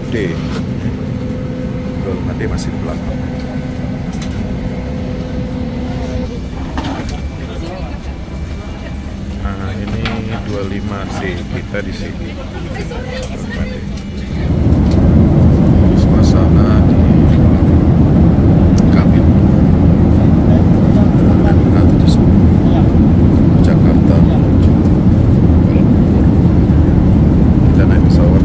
5D. 25D masih di belakang. Nah, ini 25C, kita di sini. 25D. Suasana di kabin Jakarta menuju Kuala Lumpur. Kita naik pesawat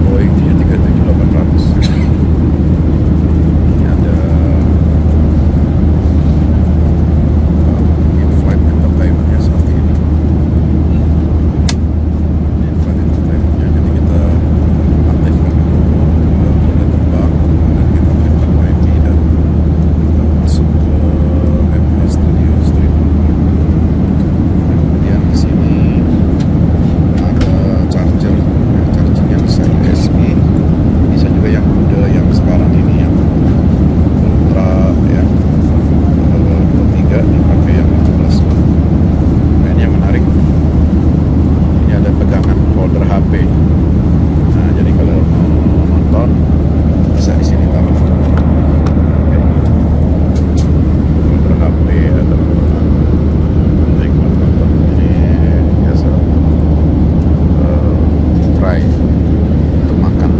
Boeing 737-800. Ini ada in-flight entertainment-nya saat ini. In-flight entertainment-nya, jadi kita aktifkan dulu mode terbang, dan kita aktifkan WiFi dan kita masuk ke MA Studio Stream. Kemudian di sini ada charger, chargernya bisa USB, bisa juga yang mode yang sekarang ini yang Ultra ya, 23 dipakai yang 15 watt. Nah, ini yang menarik, ini ada pegangan holder HP. Nah, jadi kalau mau nonton bisa di sini taruh kayak gitu. Holder HP atau jadi kalau nonton ini biasa fry untuk makan.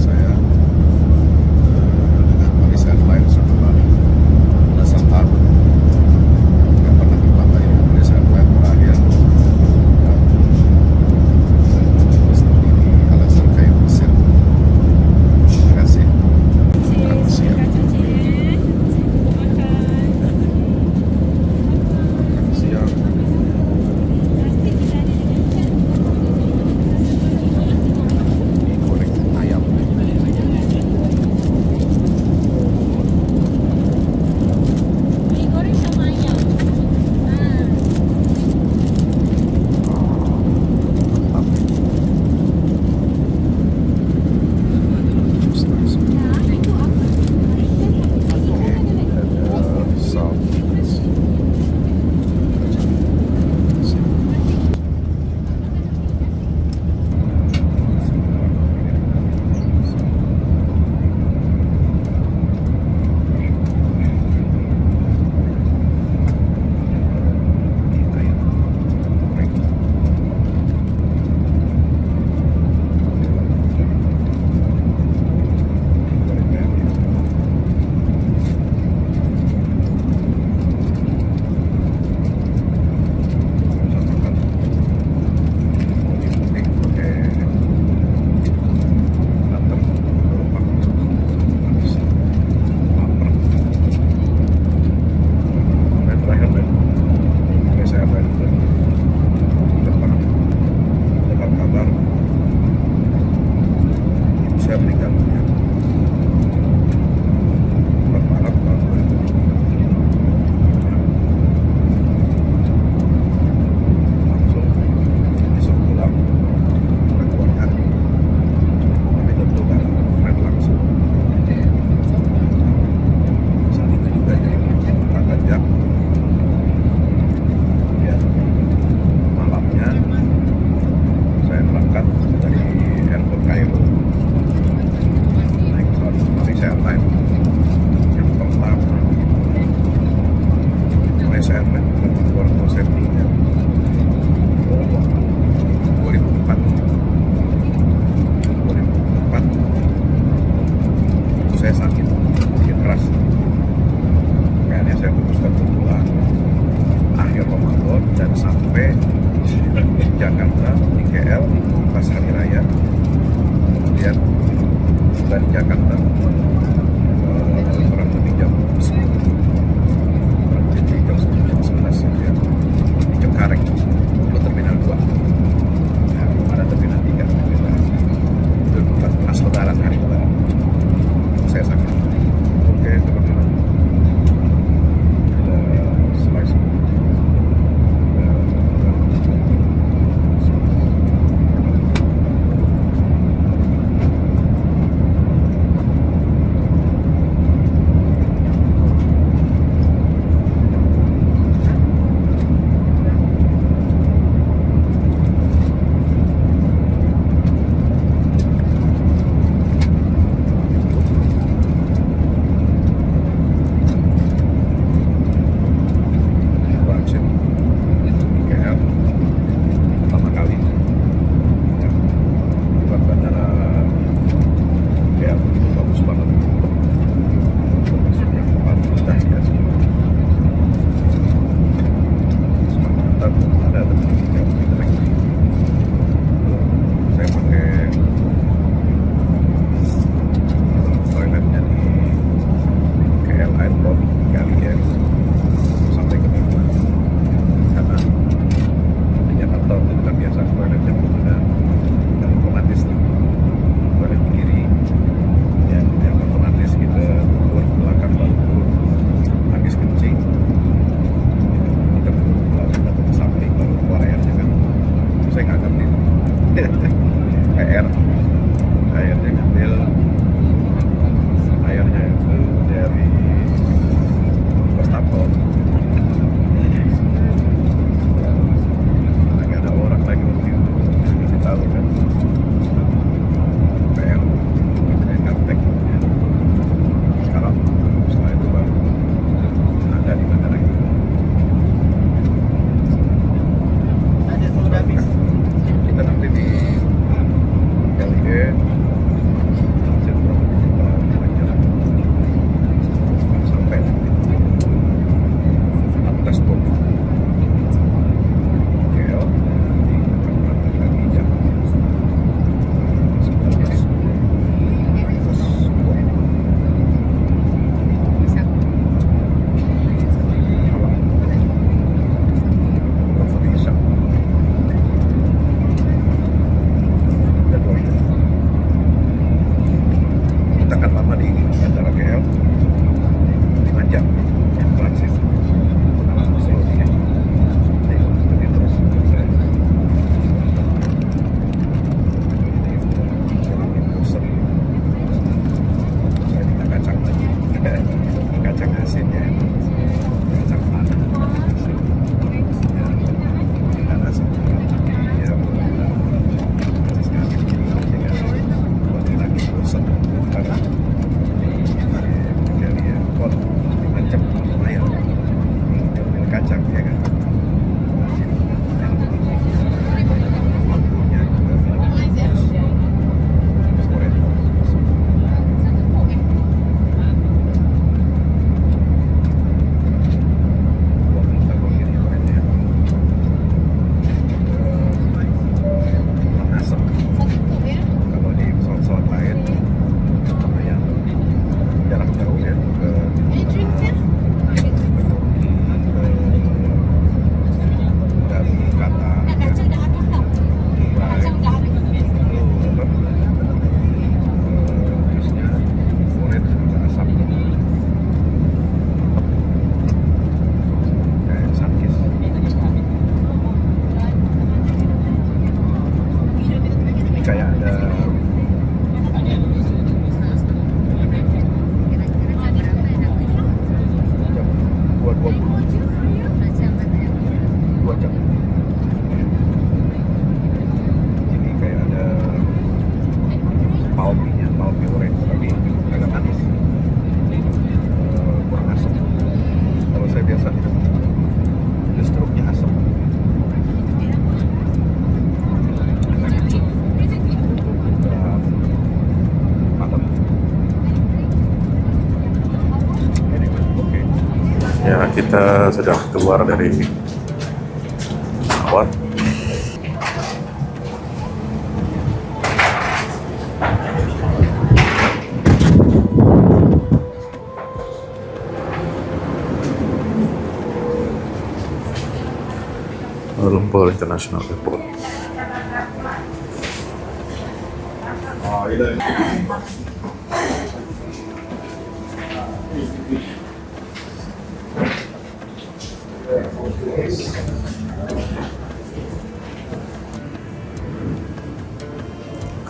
Saya dengan Malaysia Airlines sudah Bali belasan tahun, nggak pernah terbang lagi dengan Malaysia Airlines terakhir. Ini alasan kayu Mesir. Terima kasih. Makan siang. Makan siang. Ini goreng ayam. Mie goreng sama ayam. Mantap. Jus nice. Itu apa? Oke, ada South East. Saya meninggal dunia bermalam tahun 2005. Langsung besok pulang ke keluarga, tapi tentu kan flight langsung. Saat itu juga jadi tangga jam. Ya, malamnya saya berangkat dari airport Kairo naik pesawat Malaysia Airlines yang pertama. Malaysia Airlines bukan Toronto Sydney ya. 2004 itu saya sakit keras, makanya saya putuskan untuk pulang akhir Ramadan dan sampai Jakarta di KL pas hari raya, kemudian dari Jakarta kurang lebih jam 10, kurang lebih jam 10, jam 11 gitu ya, di Cengkareng, dulu Terminal 2. Nah, belum ada Terminal 3. Itu pas lebaran, hari lebaran saya sakit. Oke, teman-teman, ada slice lumayan lama di bandara KL, 5 jam transit. Jadi terus saya bosan. Saya minta kacang lagi, kacang asin ya, kacang panas. Dan asam ya, sekali lagi bosan karena dari airport 5 jam lumayan ambil kacang ya kan. Waktunya juga kalau di pesawat-pesawat lain lumayan jarak jauh ya ke dari Qatar ya, Dubai itu terusnya Florida juga asap kayak Sarkis. Ini kayak ada jam 2.20 2 jam. Ini kayak ada palmi orange tapi agak manis, kurang asam. Kalau saya biasa minum jus jeruknya asam. Mantap. Oke. Ya, kita sudah keluar dari pesawat. Kuala Lumpur International Airport.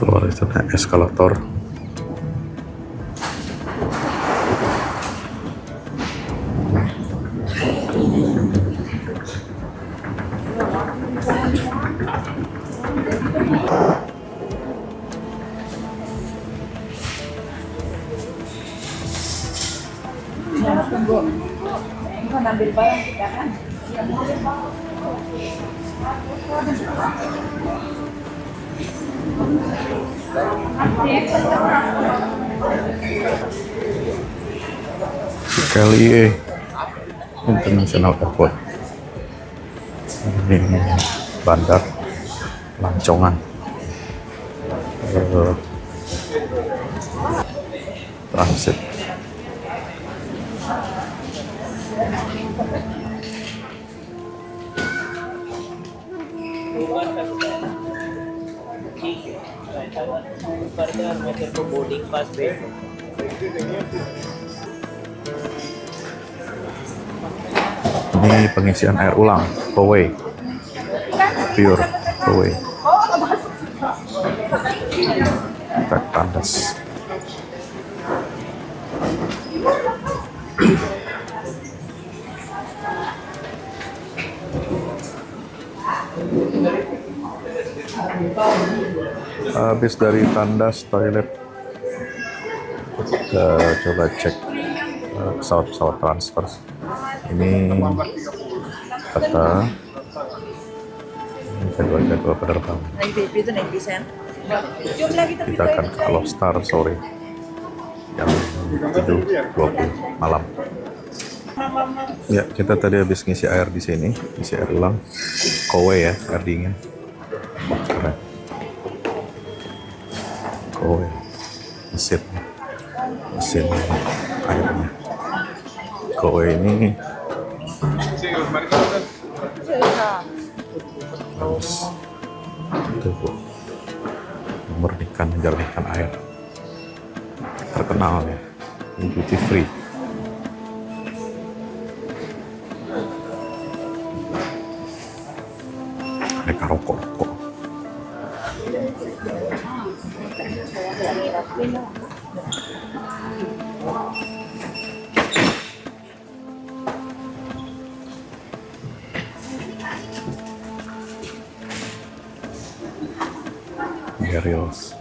Keluar itu naik eskalator. Bukan ambil barang kita kan. KLIA International Airport. Ini bandar Lancongan. Transit. Boarding pass पे Ini pengisian air ulang, Poway, pure Poway. Tak tandas. Habis dari tandas toilet, kita coba cek pesawat-pesawat transfer. Ini kata jadwal penerbangan. Kita akan ke Alostar sore jam 7.20 malam. Ya, kita tadi habis ngisi air di sini, ngisi air ulang, Poway ya, air dingin. Keren. Poway, mesin airnya. Poway ini harus memurnikan, menjernihkan air. terkenal ya, duty free. Mereka rokok-rokok. Berils.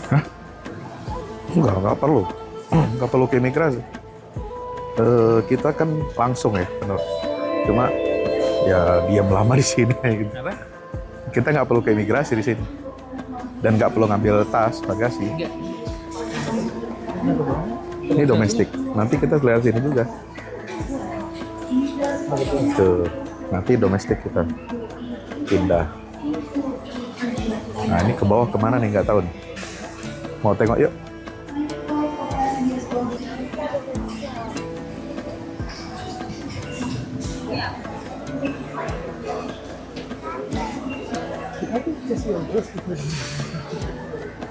Hah? Enggak perlu. Enggak perlu ke imigrasi. Kita kan langsung ya, benar. Cuma ya diam lama di sini. Gitu. Kita nggak perlu ke imigrasi di sini. Dan nggak perlu ngambil tas, bagasi. Ini domestik. Nanti kita lihat sini juga. Tuh, nanti domestik kita pindah. Nah ini ke bawah kemana nih, nggak tahu nih. Mau tengok yuk.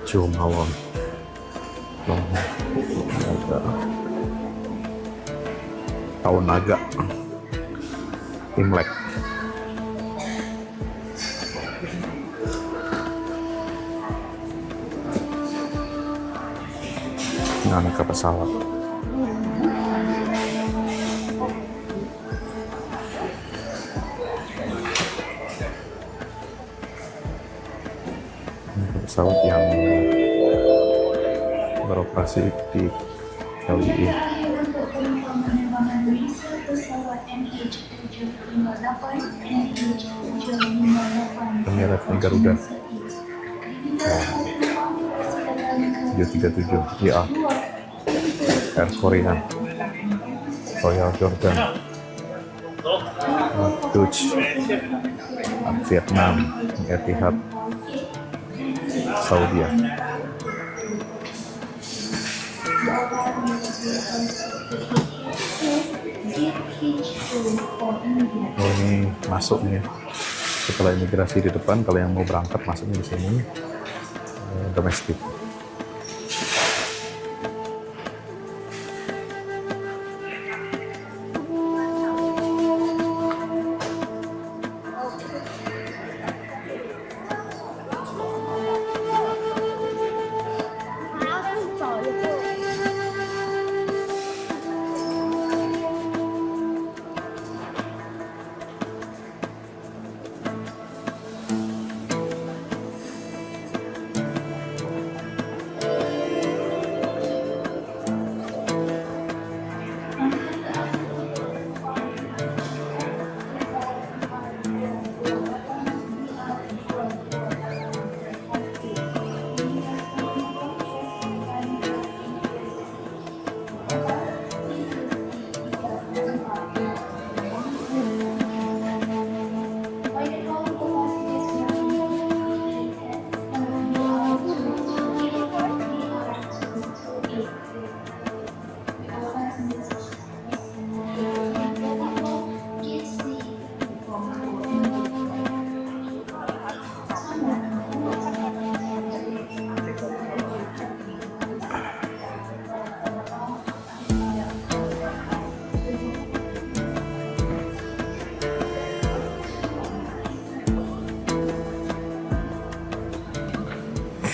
Jumawon. Tahun naga. Imlek. Naik ke pesawat. Pesawat yang beroperasi di LIE. Penyerapnya Garuda 737 IA, Air Korea, Royal Jordan, Dutch, Vietnam, Etihad, Saudi. Oh ini masuk nih setelah imigrasi di depan. Kalau yang mau berangkat masuknya di sini, domestik.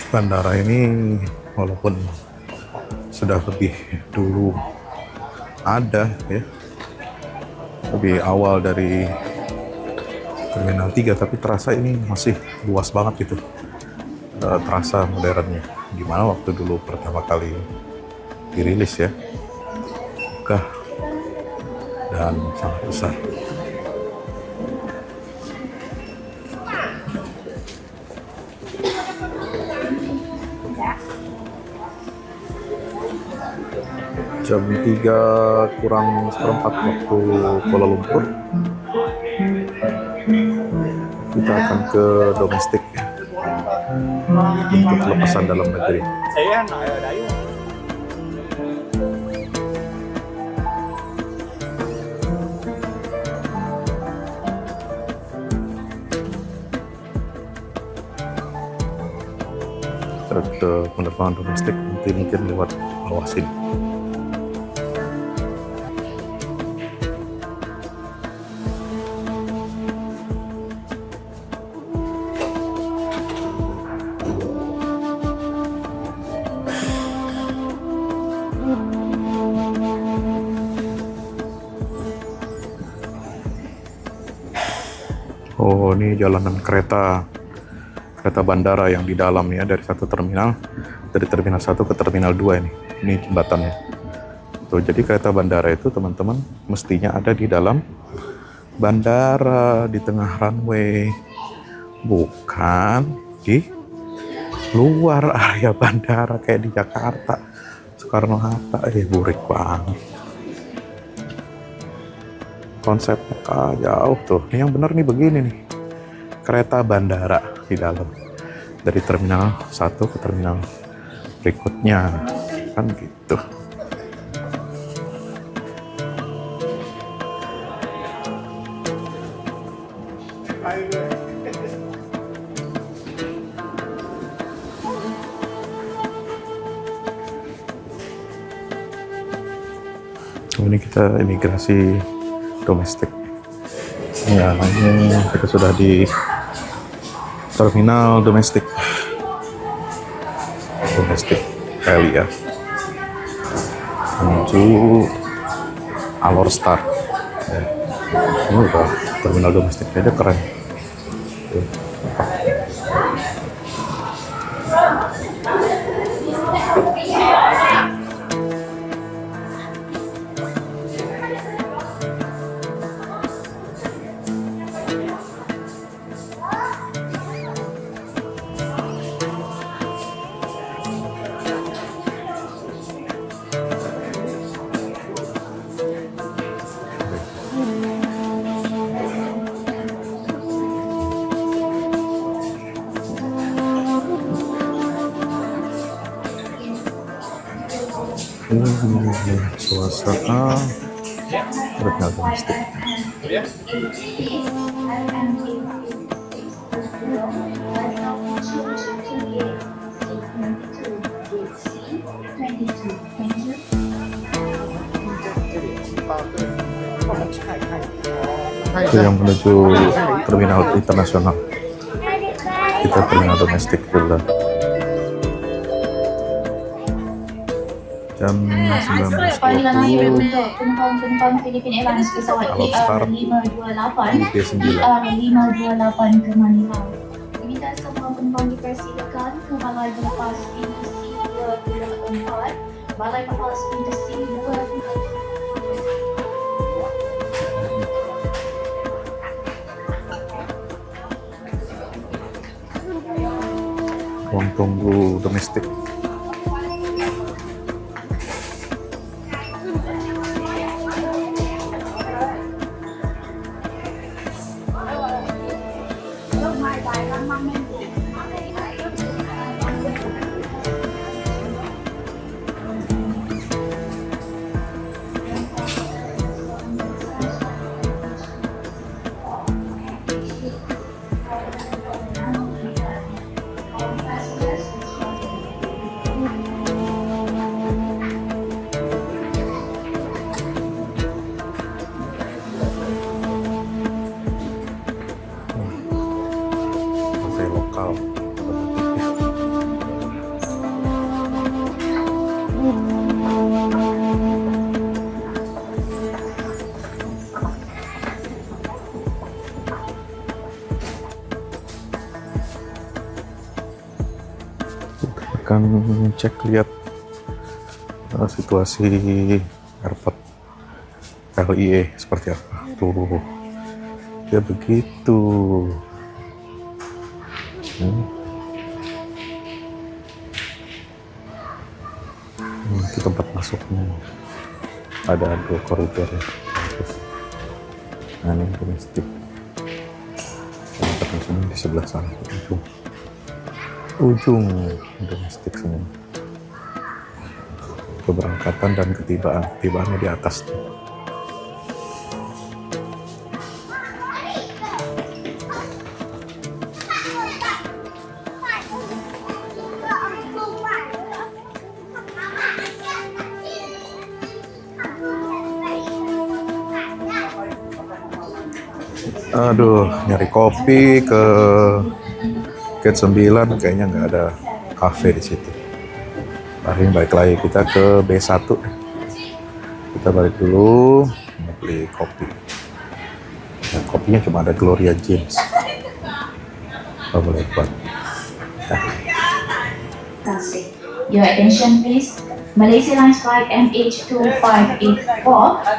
Bandara ini walaupun sudah lebih dulu ada ya, lebih awal dari Terminal 3, tapi terasa ini masih luas banget gitu, terasa modernnya. Gimana waktu dulu pertama kali dirilis ya, megah dan sangat besar. Jam 3 kurang seperempat waktu Kuala Lumpur. Kita akan ke domestik untuk lepasan dalam negeri. Saya anak Dayu. Ada penerbangan domestik nanti mungkin lewat bawah sini. Oh, ini jalanan kereta bandara yang di dalam ya, dari satu terminal, dari terminal 1 ke terminal 2 ini. Ini jembatannya. Tuh, jadi kereta bandara itu teman-teman mestinya ada di dalam bandara, di tengah runway, bukan di luar area bandara kayak di Jakarta, Soekarno-Hatta. Burik banget. Konsepnya jauh tuh. Ini yang bener nih begini nih. Kereta bandara di dalam. Dari terminal 1 ke terminal berikutnya. Kan gitu. Ini kita imigrasi domestik. Ya, ini kita sudah di terminal domestik Kali ya, menuju Alor Star. Ya. Ini udah terminal domestik aja keren. Tuh. Suasana terminal domestik. Itu yang menuju terminal internasional. Kita terminal domestik dulu. Jam 19.20 penumpang Philippine Airlines pesawat Alor Star ER528 ER528 ke Manila. Diminta semua penumpang dipersilakan ke balai pelepas pintu C234, balai pelepas pintu C234. ruang tunggu domestik. Lokal. Akan cek lihat situasi airport LIE seperti apa. Tuh, ya begitu. Itu tempat masuknya. ada 2 koridor ya. Nah, ini domestik. Di sini di sebelah sana ujung domestik sini. Keberangkatan dan ketibaannya di atas tuh. Aduh, nyari kopi ke Gate 9 kayaknya nggak ada kafe di situ. Paling balik lagi kita ke B1. Kita balik dulu mau beli kopi. Nah, kopinya cuma ada Gloria James. Oh, boleh buat. Your attention please. Malaysia Lines flight MH2584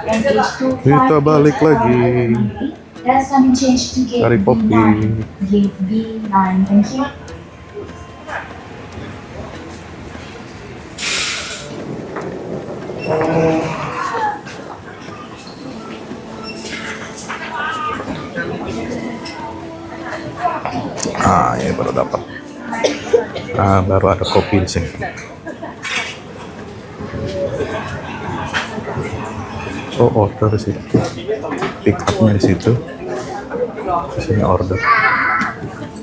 and MH2584 Kita balik lagi. That's coming change to gate Cari kopi. B9. Gate B9, thank you. Ini baru dapat. Baru ada kopi di sini. Oh, order di situ. Pick up-nya di situ. Di sini order.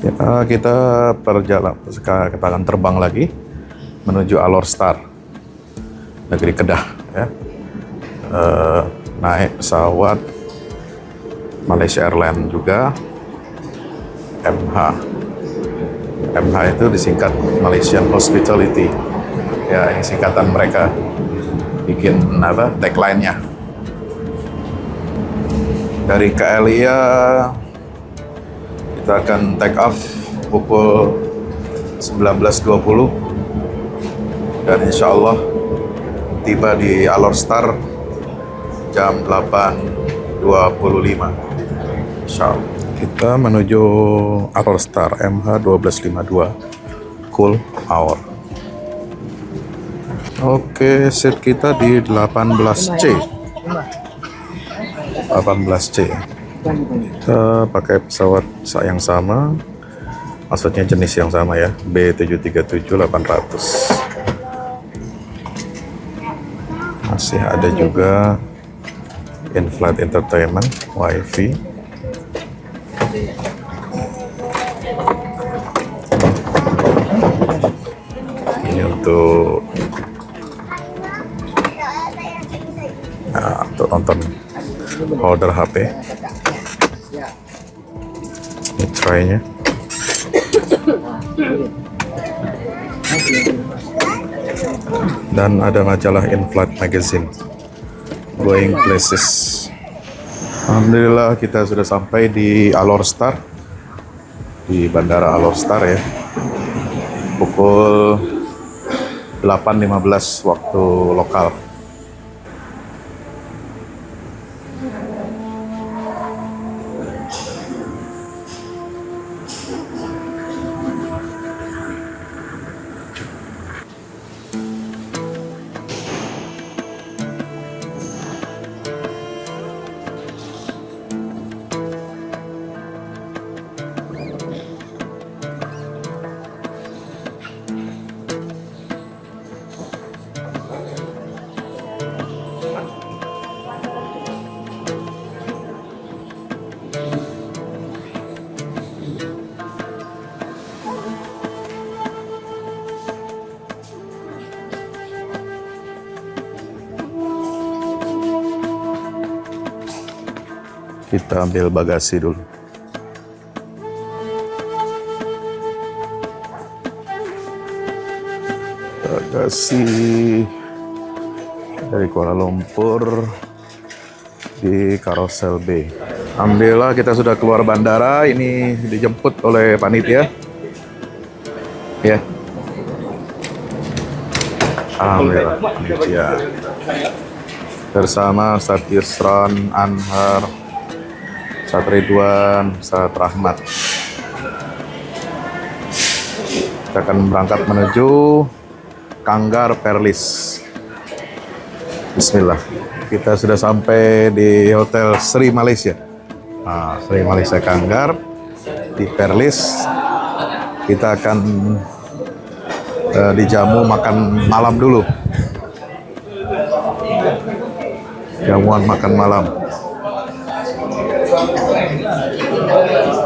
Ya, kita kita akan terbang lagi menuju Alor Star, negeri Kedah. Ya. Naik pesawat Malaysia Airlines juga. MH itu disingkat Malaysian Hospitality. Ya, ini singkatan mereka. Bikin tagline-nya. Dari KLIA kita akan take off pukul 19.20 dan insya Allah tiba di Alor Star jam 8.25 insya Allah. Kita menuju Alor Star MH 1252 cool hour. Oke, seat kita di 18C. 18C. Kita pakai pesawat yang sama, maksudnya jenis yang sama ya, B737-800. Masih ada juga in-flight entertainment, wifi. Ini untuk nonton holder HP. Ini tray-nya. Dan ada majalah in-flight magazine Going Places. Alhamdulillah kita sudah sampai di Alor Star, di Bandara Alor Star ya. Pukul 8.15 waktu lokal. Kita ambil bagasi dulu. Bagasi dari Kuala Lumpur di Carousel Bay. Alhamdulillah kita sudah keluar bandara. Ini dijemput oleh panitia. Ya. Alhamdulillah panitia. Bersama Ustaz Yusron, Anhar, Ustaz Ridwan, Ustaz Rahmat. Kita akan berangkat menuju Kanggar Perlis. Bismillah. kita sudah sampai di Hotel Sri Malaysia. Nah, Sri Malaysia Kanggar di Perlis. Kita akan dijamu makan malam dulu. Jamuan makan malam.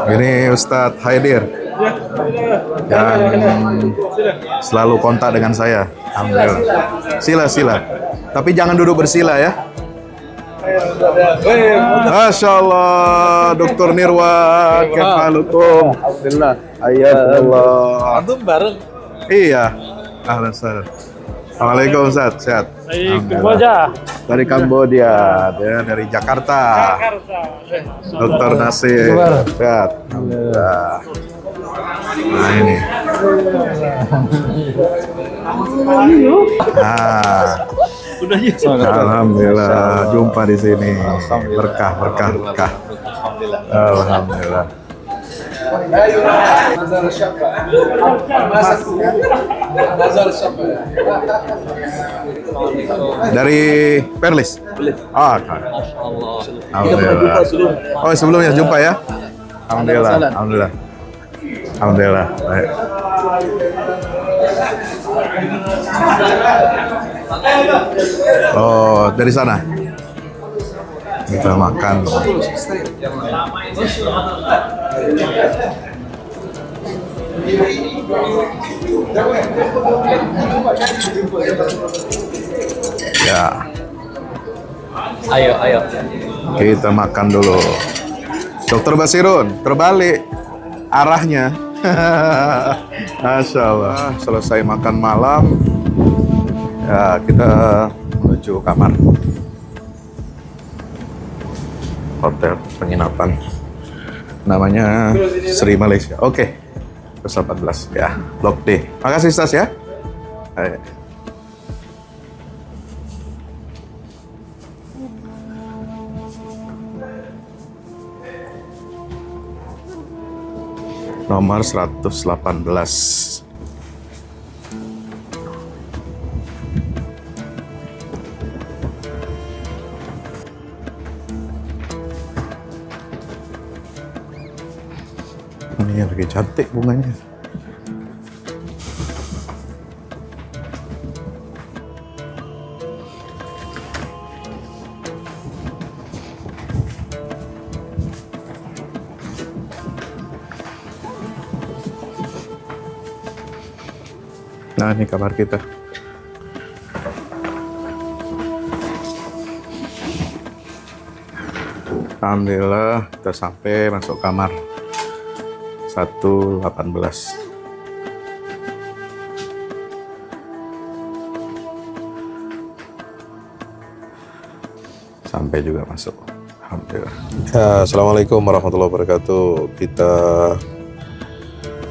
Ini Ustadz Haidir yang selalu kontak dengan saya. Alhamdulillah. Sila. Tapi jangan duduk bersila ya. Masya Allah, Dr. Nirwan, kefalukum. Alhamdulillah. Ayakumullah. Antum bareng. Iya. Ahlan sahlan. Assalamualaikum Ustaz, sehat? Kamboja. Dari Kamboja, dia dari Jakarta. Dr. Nasir, sehat? Alhamdulillah. Nah ini. Nah, alhamdulillah jumpa di sini. Berkah. Alhamdulillah. Dari Perlis. Ah, alhamdulillah. Oh, sebelumnya jumpa ya. Alhamdulillah. Baik. Oh, dari sana. Kita makan. Ya. Ayo. Kita makan dulu. Dokter Basirun, terbalik arahnya. Masya Allah. Selesai makan malam, ya kita menuju kamar hotel penginapan. Namanya Sri Malaysia. Oke. Pesawat 14 ya. Blok D. Makasih Stas ya. Ayo. Nomor 118. Ini lagi cantik bunganya. Nah, ini kamar kita. Alhamdulillah, kita sampai masuk kamar 118. Sampai juga masuk. Alhamdulillah. Ya, Assalamualaikum warahmatullahi wabarakatuh. Kita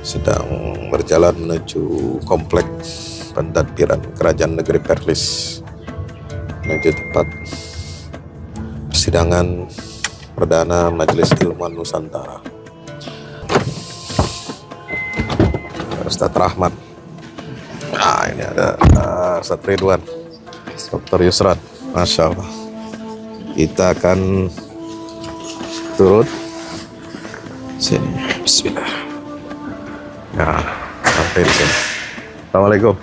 sedang berjalan menuju kompleks pentadbiran Kerajaan Negeri Perlis, menuju tempat persidangan perdana Majelis Ilmuwan Nusantara. Ustadz Rahmat. Nah, ini ada Ustadz Ridwan, Dr. Yusran. Masya Allah. Kita akan turun sini. Bismillah. Ya, sampai di sini. Assalamualaikum.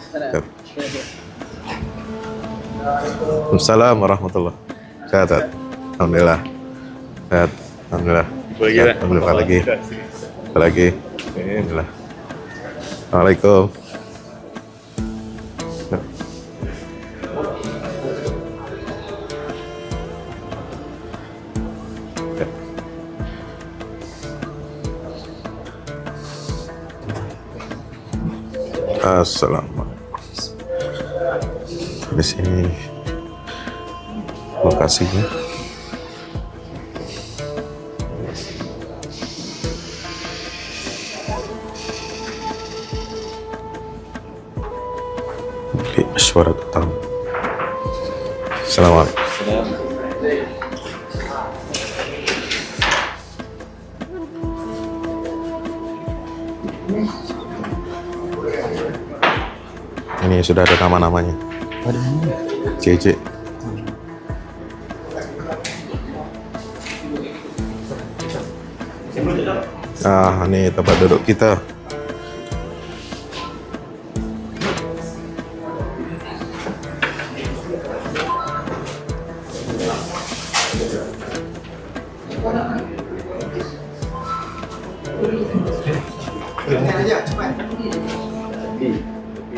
Waalaikumsalam warahmatullahi wabarakatuh. Sehat. Alhamdulillah. Sehat. Alhamdulillah. Sehat. Alhamdulillah lagi. Alhamdulillah. Assalamualaikum. Assalamualaikum. Di sini lokasinya. Di Mesyuarat Utama. Assalamualaikum. Ini sudah ada nama-namanya. CC. Ini tempat duduk kita.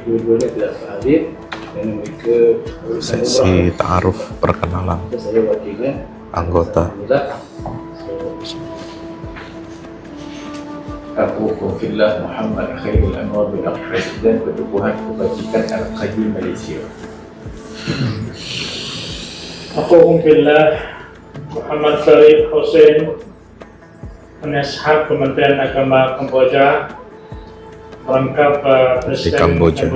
Dua-duanya tidak hadir dan mereka Sesi ta'aruf perkenalan saya wakilnya anggota. Aku Kofillah Muhammad Khairul Anwar bin Presiden Pertubuhan Kebajikan Al-Qadim Malaysia. Aku Kofillah Muhammad Farid Hussein, Penasihat Kementerian Agama Kamboja, merangkap Presiden Kamboja.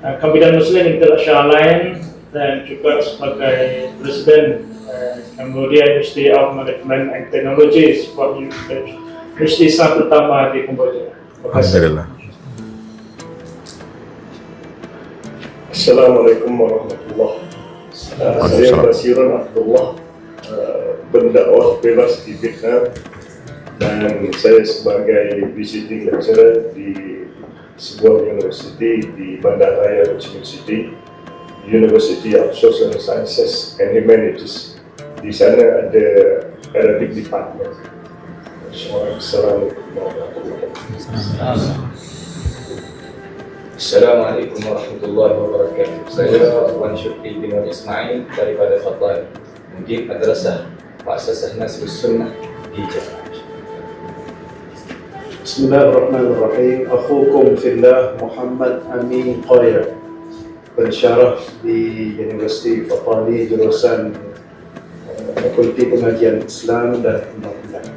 Kabinet Muslim International lain, dan juga sebagai Presiden Cambodia University of Management and Technology, sebuah universiti Islam pertama di Kamboja. Terima kasih. Alhamdulillah. Assalamualaikum warahmatullahi wabarakatuh. Saya Basiran Abdullah, pendakwah bebas di Vietnam, dan saya sebagai visiting lecturer di sebuah universiti di Bandar Raya Ho Chi Minh City, University of Social Sciences and Humanities. Di sana ada Arabic Department. Assalamualaikum warahmatullahi wabarakatuh. Assalamualaikum warahmatullahi wabarakatuh. Saya Wan Syukri bin Ismail daripada Fatlan, mungkin Madrasah Muassasah Nasrus Sunnah di Jakarta. Bismillahirrahmanirrahim. Akhukum fillah Muhammad Amin Qayyad, pensyarah di Universiti Fatani jurusan Fakulti Pengajian Islam dan Undang-Undang.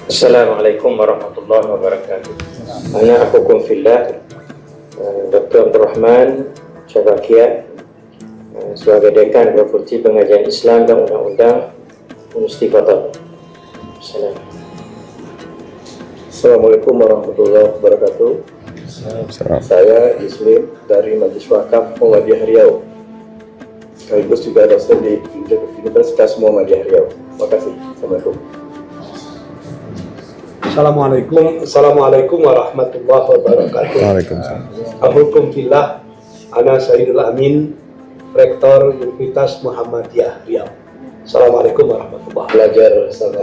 Assalamualaikum warahmatullahi wabarakatuh. Ana akhukum fillah Dr. Abdul Rahman Syabakia, sebagai Dekan Fakulti Pengajian Islam dan Undang-Undang Universiti Fatani. Assalamualaikum warahmatullahi wabarakatuh. Saya Islim dari Majlis Wakaf Muhammadiyah Riau, sekaligus juga dosen di Universitas Muhammadiyah Riau. Terima kasih. Assalamualaikum. Assalamualaikum warahmatullahi wabarakatuh. Waalaikumsalam. Akhukum fillah Ana Sayyidul Amin, Rektor Universitas Muhammadiyah Riau. Assalamualaikum warahmatullahi wabarakatuh. Belajar sama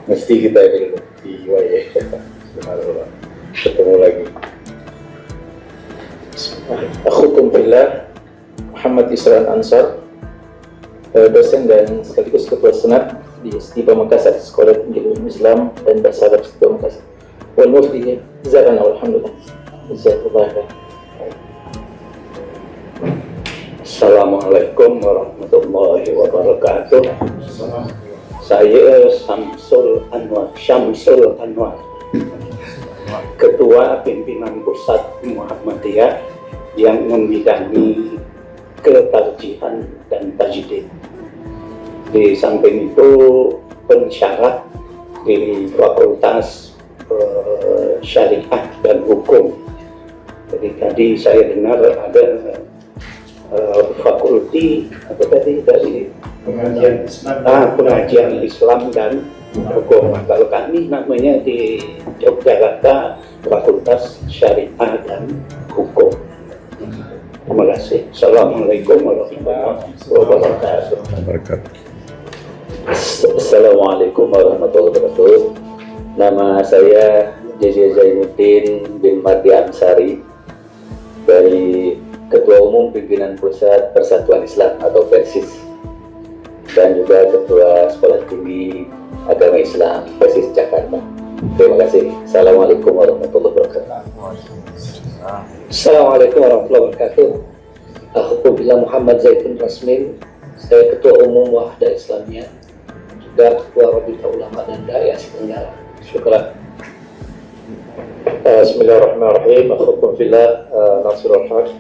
mesti kita dulu di UAE. Ketemu lagi. Akhukum fillah Muhammad Isran Ansar, dosen dan sekaligus ketua senat di Istipa Makassar, Sekolah Tinggi Ilmu Islam dan Bahasa Arab Istipa Makassar. Wal mufti zarana walhamdulillah. Jazakallahu khairan. Assalamualaikum warahmatullahi wabarakatuh. Saya Syamsul Anwar, Ketua Pimpinan Pusat Muhammadiyah yang membidangi ketarjihan dan tajdid. Di samping itu pensyarah di Fakultas Syariah dan Hukum. Jadi tadi saya dengar ada fakulti apa tadi dari Pengajian Islam. Pengajian Islam dan Hukum. Kalau kami namanya di Yogyakarta Fakultas Syariah dan Hukum. Terima kasih. Assalamualaikum warahmatullahi wabarakatuh. Assalamualaikum warahmatullahi wabarakatuh. Nama saya Jazia Zainuddin bin Mardi Ansari, dari Ketua Umum Pimpinan Pusat Persatuan Islam atau PERSIS, dan juga Ketua Sekolah Tinggi Agama Islam PERSIS Jakarta. Terima kasih. Assalamualaikum warahmatullahi wabarakatuh. Assalamualaikum warahmatullahi wabarakatuh. Aku bilang Muhammad Zaitun Rasmin, saya Ketua Umum Wahda Islamiyah, juga Ketua Rabita Ulama dan Dai Asia Tenggara. Syukran. Bismillahirrahmanirrahim. Akhukum fillah Nasrul Haq,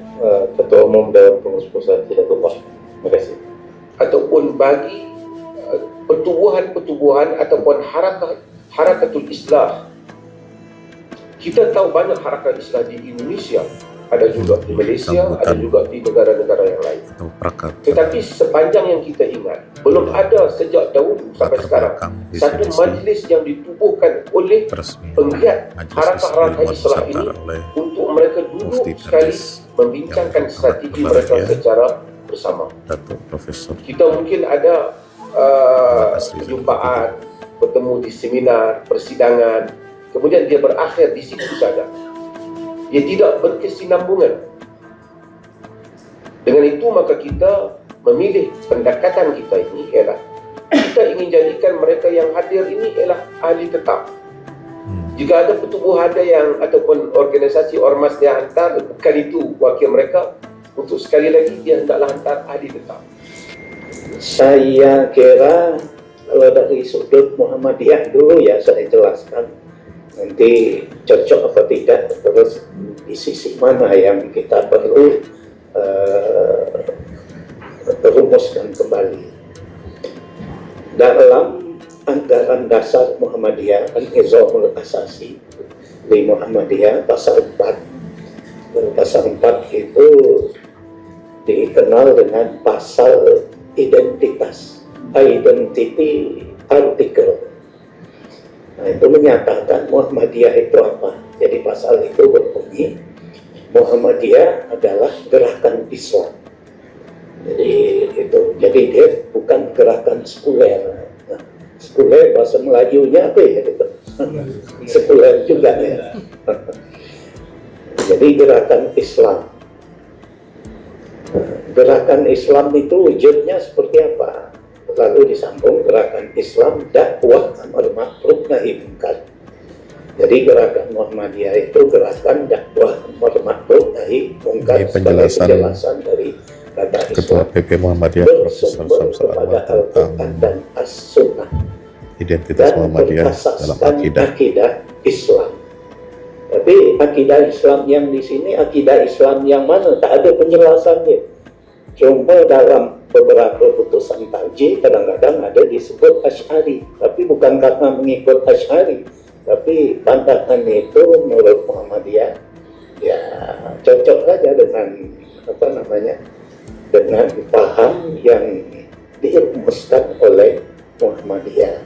Ketua Umum Dewan Pengurus Pusat Hidayatullah. Terima kasih. Ataupun bagi pertubuhan-pertubuhan ataupun harakatul Islah. Kita tahu banyak harakat Islah di Indonesia, ada juga di Malaysia, ada juga di negara-negara yang lain. atau prakar Tetapi sepanjang yang kita ingat, belum ada sejak dahulu sampai sekarang satu majlis yang ditubuhkan oleh resmi penggiat Majelis harakat-harakat Ilmu Islam ini Nusantara oleh untuk mereka duduk Mufti sekali Darwis membincangkan yang strategi amat mereka berbahagia. secara bersama. Datuk Profesor Kita mungkin ada perjumpaan, bertemu di seminar, persidangan, kemudian dia berakhir di situ saja. Dia tidak berkesinambungan. Dengan itu maka kita memilih pendekatan kita ini ialah kita ingin jadikan mereka yang hadir ini ialah ahli tetap. Jika ada petubuh ada yang ataupun organisasi ormas dia hantar, bukan itu wakil mereka, untuk sekali lagi dia hendaklah hantar ahli tetap. Saya kira kalau dari sudut Muhammadiyah dulu ya saya jelaskan, nanti cocok apa tidak, terus di sisi mana yang kita perlu rumuskan kembali. Dalam anggaran dasar Muhammadiyah, An-Nizamul Asasi di Muhammadiyah pasal 4. Pasal 4 itu dikenal dengan pasal identitas, identity article. Nah, itu menyatakan Muhammadiyah itu apa. Jadi pasal itu berbunyi Muhammadiyah adalah gerakan Islam. Jadi dia bukan gerakan sekuler. Nah, sekuler bahasa Melayunya apa ya gitu. Sekuler juga ya. Jadi gerakan Islam. Gerakan Islam itu wujudnya seperti apa? Lalu disambung gerakan Islam dakwah amar ma'ruf nahi munkar. Jadi gerakan Muhammadiyah itu gerakan dakwah amar ma'ruf nahi munkar. Ini penjelasan dari kata Ketua Islam PP Muhammadiyah Profesor bersumber Samsul kepada Anwar tentang Al-Quran dan As-Sunnah identitas dan Muhammadiyah dalam berasaskan akidah. Islam. Tapi akidah Islam yang di sini akidah Islam yang mana? Tak ada penjelasannya. Cuma dalam beberapa putusan tarjih kadang-kadang ada disebut Asy'ari, tapi bukan karena mengikut Asy'ari, tapi pandangan itu menurut Muhammadiyah ya cocok saja dengan apa namanya, dengan paham yang dirumuskan oleh Muhammadiyah.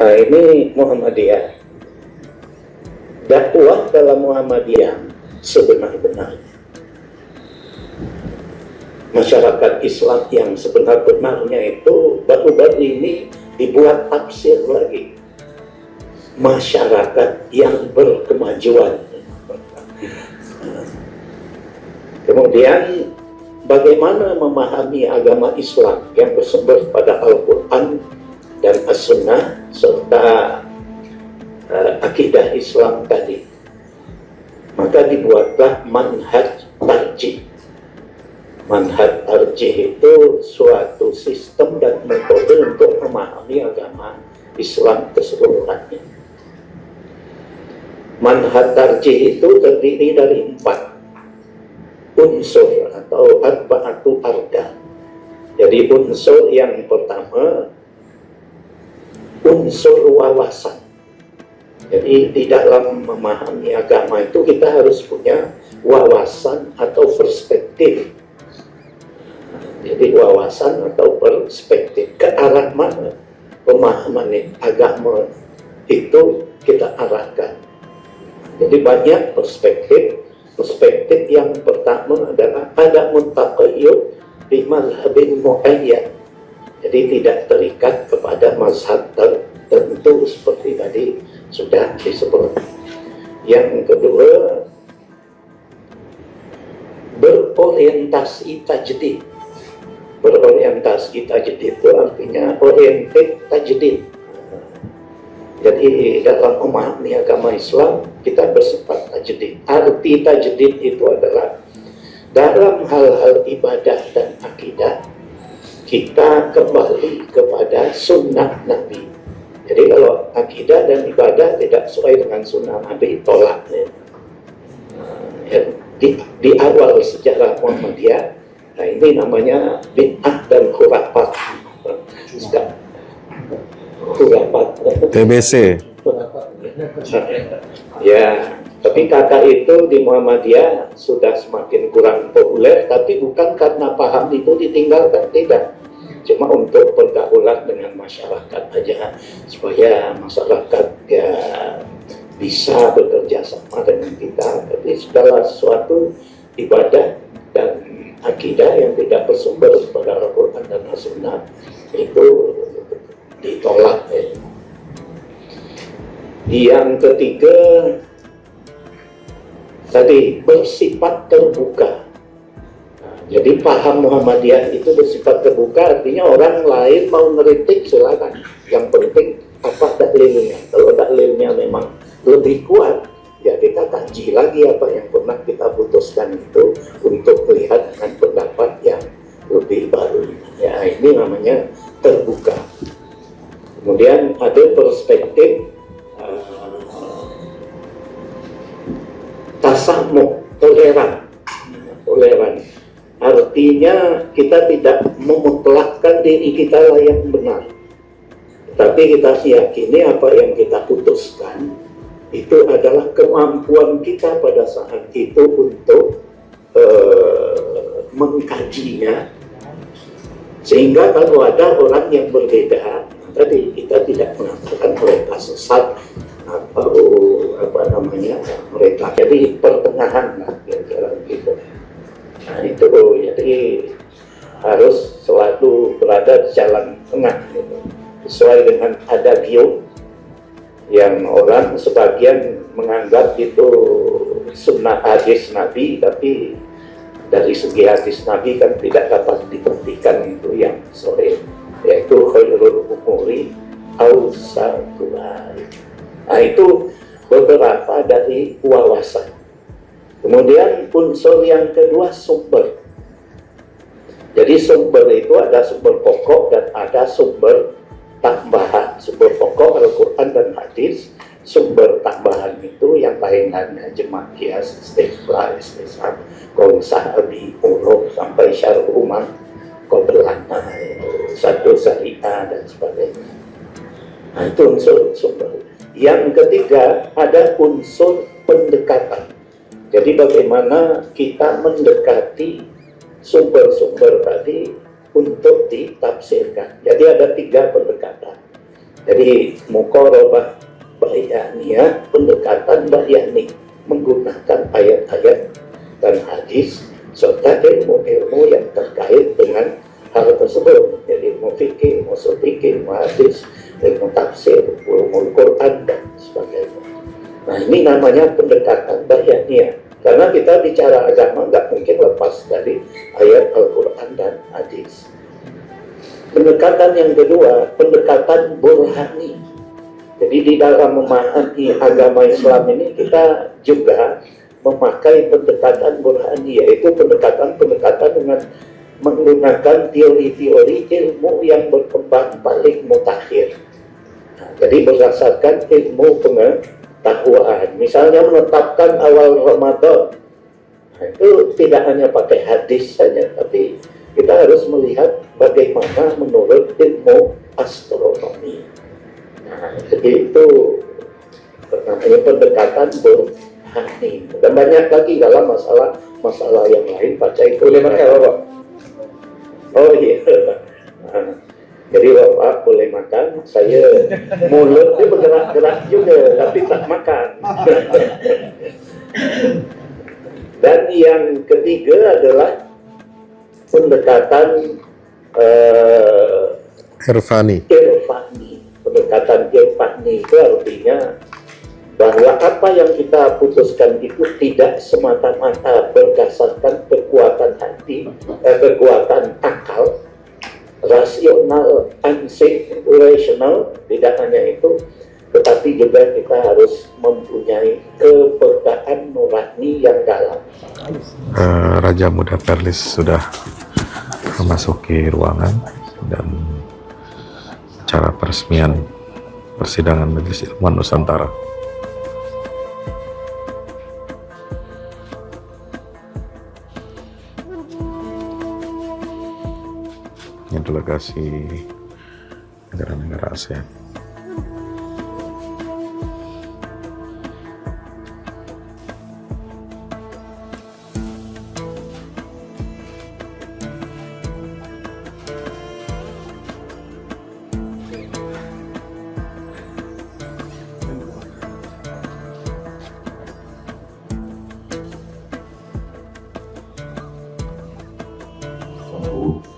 Nah, ini Muhammadiyah. Dakwah dalam Muhammadiyah sebenar-benarnya. Masyarakat Islam yang sebenar-benarnya itu baru-baru ini dibuat tafsir lagi. Masyarakat yang berkemajuan. Kemudian bagaimana memahami agama Islam yang bersumber pada Al-Quran dan As-Sunnah serta akidah Islam tadi. Maka dibuatlah manhaj tarjih. Manhaj tarjih itu suatu sistem dan metode untuk memahami agama Islam keseluruhannya. Manhaj tarjih itu terdiri dari 4 unsur atau arba'atu arkan. Jadi unsur yang pertama unsur wawasan. Jadi di dalam memahami agama itu kita harus punya wawasan atau perspektif. Jadi wawasan atau perspektif ke arah mana pemahaman agama itu kita arahkan. Jadi banyak perspektif. Perspektif yang pertama adalah ada muntaqayyud bi mazhabin muayyan. Jadi tidak terikat kepada mazhab tertentu seperti tadi sudah disebut. Yang kedua, berorientasi tajdid. Berorientasi tajdid itu artinya oriented tajdid. Jadi dalam memahami agama Islam kita bersifat tajdid. Arti tajdid itu adalah dalam hal-hal ibadah dan akidah kita kembali kepada sunnah Nabi. Jadi kalau akidah dan ibadah tidak sesuai dengan sunnah Nabi, tolak. Di awal sejarah Muhammadiyah, nah ini namanya bid'ah dan khurafat. Khurafat. TBC. Ya, Tapi kakak itu di Muhammadiyah sudah semakin kurang populer, tapi bukan karena paham itu ditinggalkan, tidak. Cuma untuk pergaulan dengan masyarakat aja, supaya masyarakat ya bisa bekerja sama dengan kita. Tapi segala sesuatu ibadah dan akidah yang tidak bersumber pada Al-Quran dan As-Sunnah itu ditolak. Yang ketiga, tadi bersifat terbuka. Nah, jadi paham Muhammadiyah itu bersifat terbuka, artinya orang lain mau ngeritik silakan. Yang penting apa dalilnya. Kalau dalilnya memang lebih kuat, ya kita kaji lagi apa yang pernah kita putuskan itu untuk melihat dengan pendapat yang lebih baru. Ya ini namanya terbuka. Kemudian ada perspektif tasamuh, toleran. Artinya kita tidak memutlakkan diri kita lah yang benar, tapi kita yakini apa yang kita putuskan itu adalah kemampuan kita pada saat itu untuk mengkajinya, sehingga kalau ada orang yang berbeda, tadi kita tidak mengatakan mereka sesat atau mereka jadi pertengahan lah kira-kira gitu. Nah itu jadi harus selalu berada di jalan tengah gitu. Sesuai dengan adagium yang orang sebagian menganggap itu sunnah hadis Nabi, tapi dari segi hadis Nabi kan tidak dapat dibuktikan itu yang sore, yaitu khairul umuri awsatuha. Nah itu beberapa dari wawasan. Kemudian unsur yang kedua sumber. Jadi sumber itu ada sumber pokok dan ada sumber tambahan. Sumber pokok Al-Quran dan hadis. Sumber tambahan itu yang lain-lainnya, jemaah kias, istiqlal, istisab, konsah, abi, uruf, sampai syarh umar, kodelana, satu syariah dan sebagainya. Nah itu unsur sumber. Yang ketiga ada unsur pendekatan. Jadi bagaimana kita mendekati sumber-sumber tadi untuk ditafsirkan. Jadi ada 3 pendekatan. Jadi muqarabah bayaniyah, pendekatan bayani, menggunakan ayat-ayat dan hadis serta ilmu-ilmu yang terkait dengan hal tersebut. Jadi ilmu fikih, usul fikih, ilmu hadis, ilmu tafsir, ulumul Quran dan sebagainya. Nah ini namanya pendekatan bayaniyah. Karena kita bicara agama nggak mungkin lepas dari ayat Al-Quran dan hadis. Pendekatan yang kedua, pendekatan burhani. Jadi di dalam memahami agama Islam ini kita juga memakai pendekatan burhani, yaitu pendekatan dengan menggunakan teori-teori ilmu yang berkembang paling mutakhir. Nah, jadi berdasarkan ilmu pengetahuan, misalnya menetapkan awal Ramadan, nah, itu tidak hanya pakai hadis saja, tapi kita harus melihat bagaimana menurut ilmu astronomi. Nah, jadi itu namanya pendekatan burhani. Dan banyak lagi dalam masalah yang lain. Baca itu boleh makan Bapak? Oh iya. Nah, jadi Bapak boleh makan. Saya mulutnya bergerak-gerak juga, tapi tak makan. Dan yang ketiga adalah pendekatan Irfani. Pendekatan irfani itu artinya bahwa apa yang kita putuskan itu tidak semata-mata berdasarkan kekuatan hati, kekuatan akal, rasional, ansih, rasional, tidak hanya itu, tetapi juga kita harus mempunyai kepekaan nurani yang dalam. Raja Muda Perlis sudah memasuki ruangan dan acara peresmian persidangan Majelis Ilmuwan Nusantara. Ini delegasi negara-negara ASEAN.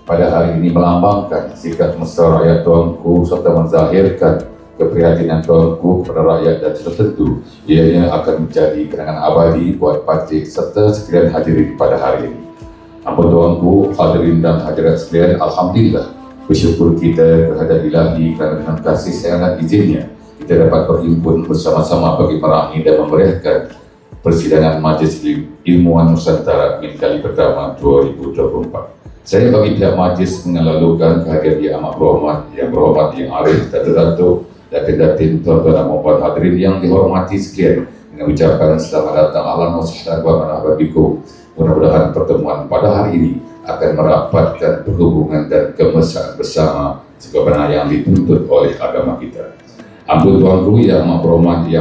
pada hari ini melambangkan sikap mesra rakyat Tuanku serta menzahirkan keprihatinan Tuanku kepada rakyat dan sudah tentu ianya akan menjadi kenangan abadi buat Pakcik serta sekalian hadirin pada hari ini. Ampun Tuanku, hadirin dan hadirat sekalian, alhamdulillah bersyukur kita kehadap Ilahi kerana dengan kasih sayang dan izinnya kita dapat berhimpun bersama-sama bagi merangi dan memeriahkan persidangan Majlis Ilmuwan Nusantara min kali pertama 2024. Saya bagi pihak majlis mengelalurkan kehadiran yang amat berhormat yang arif dan terdatuk dan kedatin tuan-tuan dan puan hadirin yang dihormati sekalian, dengan ucapan selamat datang ahlan wa sahlan wa marhaban bikum. Mudah-mudahan pertemuan pada hari ini akan merapatkan perhubungan dan kemesraan bersama sebagaimana yang dituntut oleh agama kita. Ampun Tuanku yang amat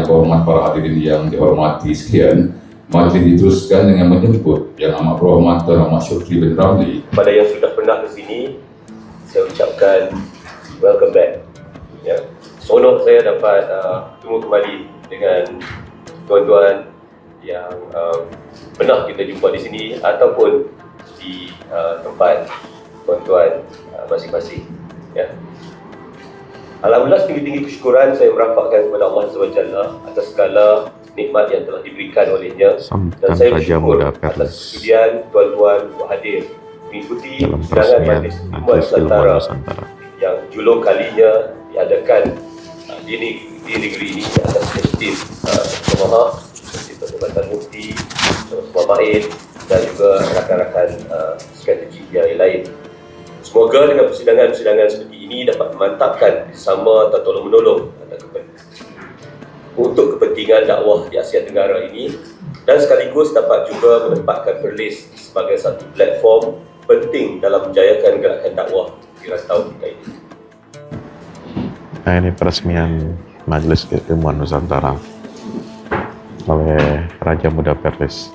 berhormat para hadirin yang dihormati sekalian, majlis diteruskan dengan menjemput yang amat berhormat Tuan Ahmad Syukri bin Ramli. Pada yang sudah pernah ke sini, saya ucapkan welcome back. Ya. Seronok saya dapat bertemu kembali dengan tuan-tuan yang pernah kita jumpa di sini ataupun di tempat tuan-tuan masing-masing. Ya. Alhamdulillah, setinggi-tinggi kesyukuran saya merapatkan kepada Allah SWT atas segala nikmat yang telah diberikan olehnya, dan saya bersyukur atas kesudian tuan-tuan untuk hadir mengikuti sidang Majlis Ilmuwan Nusantara yang julung kalinya diadakan di negeri ini atas inisiatif Maha, Pertubatan Mufti, Muhammad dan juga rakan-rakan strategi yang lain. Semoga dengan persidangan-persidangan seperti ini dapat memantapkan sama atau tolong-menolong untuk kepentingan dakwah di Asia Tenggara ini, dan sekaligus dapat juga menempatkan Perlis sebagai satu platform penting dalam menjayakan gerakan dakwah di rantau kita ini. Nah, ini peresmian Majelis Ilmuwan Nusantara oleh Raja Muda Perlis.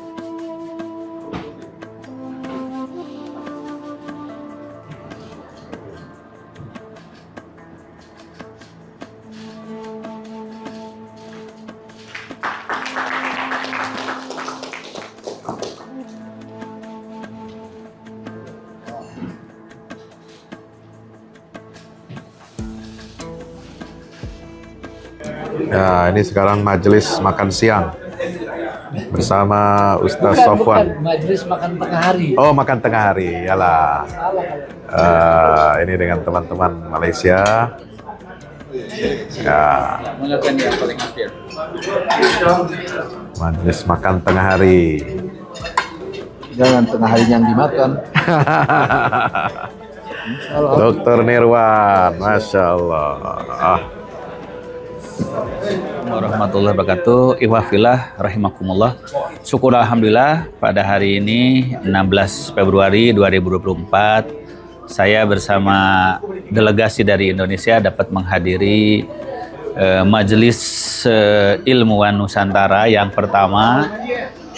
Ya, ini sekarang majelis makan siang bersama Ustaz Sofwan. Majelis makan tengah hari. Oh, makan tengah hari, yalah. Ini dengan teman-teman Malaysia. Ya. Majelis makan tengah hari. Jangan tengah hari yang dimakan. Dr. Nirwan, Masya Allah. Warahmatullahi wabarakatuh. Ikhwafillah rahimakumullah. Syukur alhamdulillah pada hari ini 16 Februari 2024 saya bersama delegasi dari Indonesia dapat menghadiri Majelis Ilmuwan Nusantara yang pertama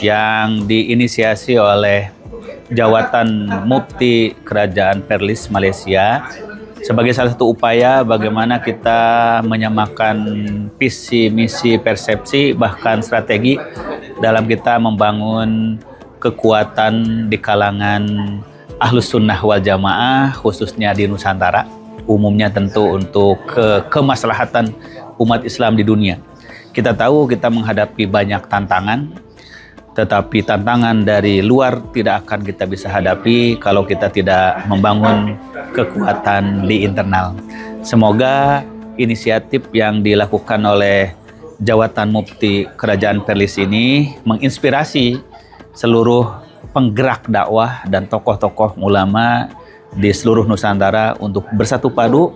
yang diinisiasi oleh Jawatan Mufti Kerajaan Perlis Malaysia sebagai salah satu upaya bagaimana kita menyamakan visi, misi, persepsi, bahkan strategi dalam kita membangun kekuatan di kalangan Ahlus Sunnah wal Jamaah, khususnya di Nusantara, umumnya tentu untuk kemaslahatan umat Islam di dunia. Kita tahu kita menghadapi banyak tantangan, tetapi tantangan dari luar tidak akan kita bisa hadapi kalau kita tidak membangun kekuatan di internal. Semoga inisiatif yang dilakukan oleh Jawatan Mufti Kerajaan Perlis ini menginspirasi seluruh penggerak dakwah dan tokoh-tokoh ulama di seluruh Nusantara untuk bersatu padu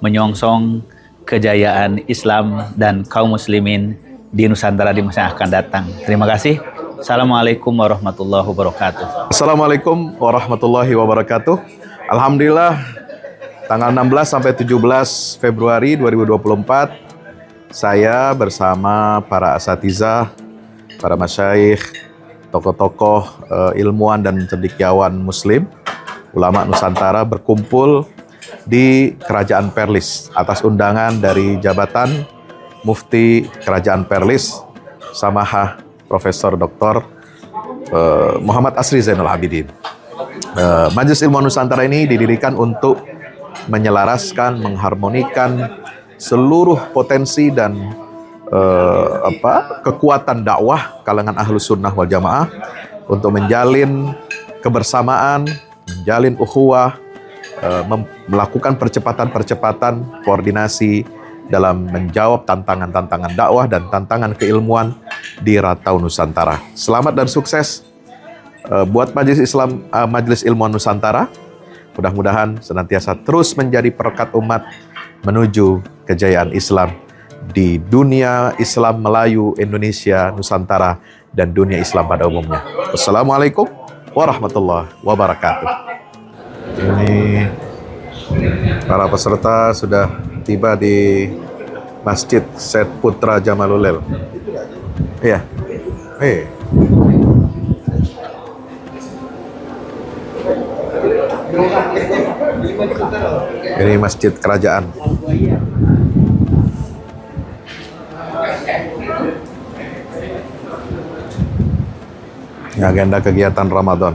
menyongsong kejayaan Islam dan kaum muslimin di Nusantara di masa yang akan datang. Terima kasih. Assalamualaikum warahmatullahi wabarakatuh. Assalamualaikum warahmatullahi wabarakatuh. Alhamdulillah, tanggal 16 sampai 17 Februari 2024, saya bersama para asatizah, para masyayikh, tokoh-tokoh ilmuwan dan cendekiawan muslim, ulama Nusantara berkumpul di Kerajaan Perlis atas undangan dari Jabatan Mufti Kerajaan Perlis Samahah Profesor Dr. Muhammad Asri Zainul Abidin. Majelis Ilmuwan Nusantara ini didirikan untuk menyelaraskan, mengharmonikan seluruh potensi dan kekuatan dakwah kalangan Ahlus Sunnah wal Jamaah untuk menjalin kebersamaan, menjalin ukhuwah, melakukan percepatan-percepatan koordinasi dalam menjawab tantangan-tantangan dakwah dan tantangan keilmuan di Ratau Nusantara. Selamat dan sukses buat Majelis Ilmuwan Nusantara. Mudah-mudahan senantiasa terus menjadi perekat umat menuju kejayaan Islam di dunia Islam Melayu, Indonesia, Nusantara, dan dunia Islam pada umumnya. Wassalamualaikum warahmatullahi wabarakatuh. Ini para peserta sudah tiba di Masjid Syed Putra Jamalulil. Iya. Ini masjid kerajaan. Ini agenda kegiatan Ramadan.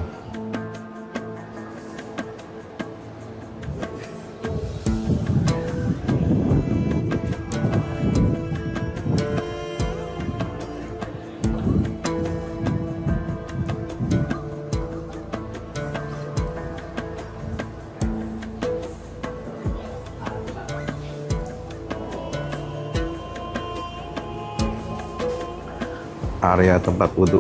Area tempat wudhu.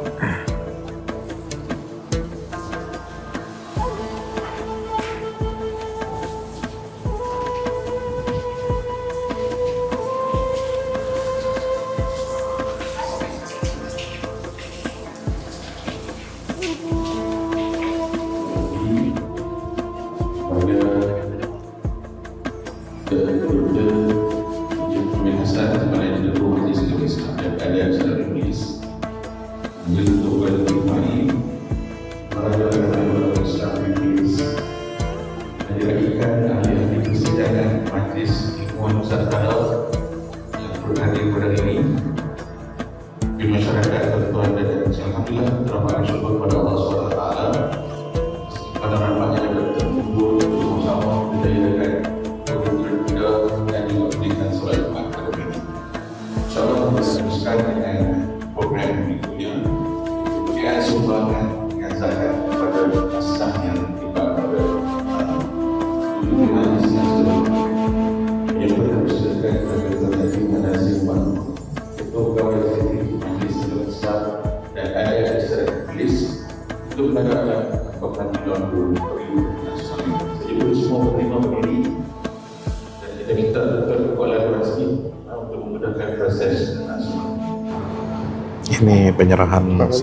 Ini penyerahan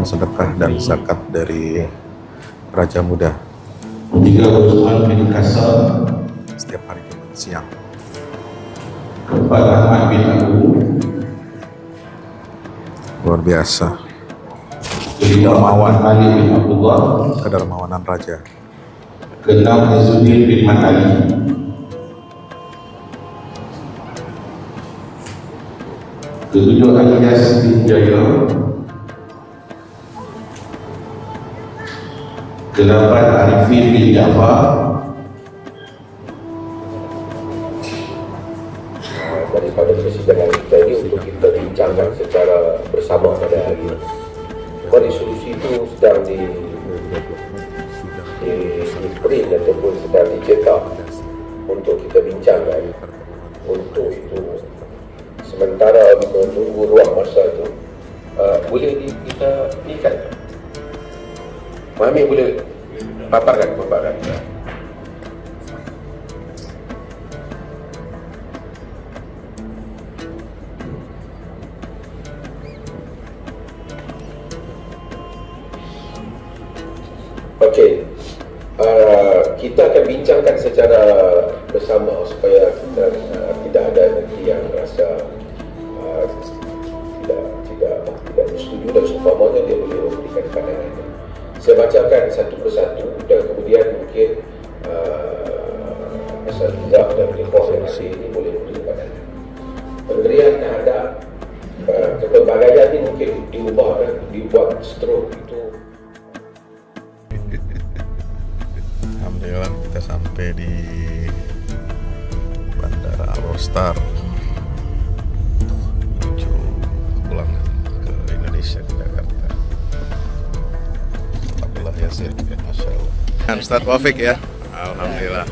sedekah dan zakat dari Raja Muda setiap hari Jumat siang. Luar biasa. Kedermawanan Raja. Keenam Izzuddin bin Matali. Ketujuh Alias bin Jaya. Kedelapan Arifin bin Jafar. Daripada persidangan kita ini untuk kita bincangkan secara bersama pada hari ini. Resolusi itu sedang di print ataupun sedang dicetak untuk kita bincangkan. Untuk itu sementara menunggu ruang masa itu boleh kita ikat. Mami boleh paparkan. Okey, kita akan bincangkan secara bersama supaya kita tidak ada nanti yang rasa tidak setuju dan seumpamanya dia boleh memberikan pandangan. Saya bacakan satu persatu dan kemudian mungkin Asatidz dan ikhwah yang ini boleh memberikan pandangan. Pemberian terhadap kepelbagaian ini mungkin diubah, dibuat stroke itu Kita sampai di Bandara Alor-Star menuju pulang ke Indonesia, ke Jakarta. Alhamdulillah ya sih, Masya Allah. Dan Ustadz Taufik ya, Alhamdulillah.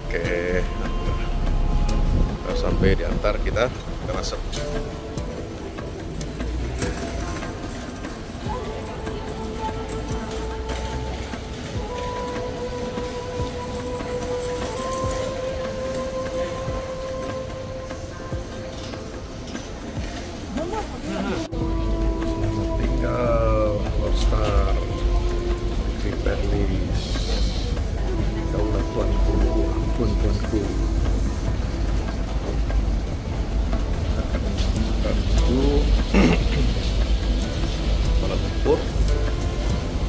Oke, kita sampai diantar, kita masuk. Selamat tinggal Alor-Star Triperlis. Kaulah tuanku, ampun tuanku. Akan menuju Kuala Lumpur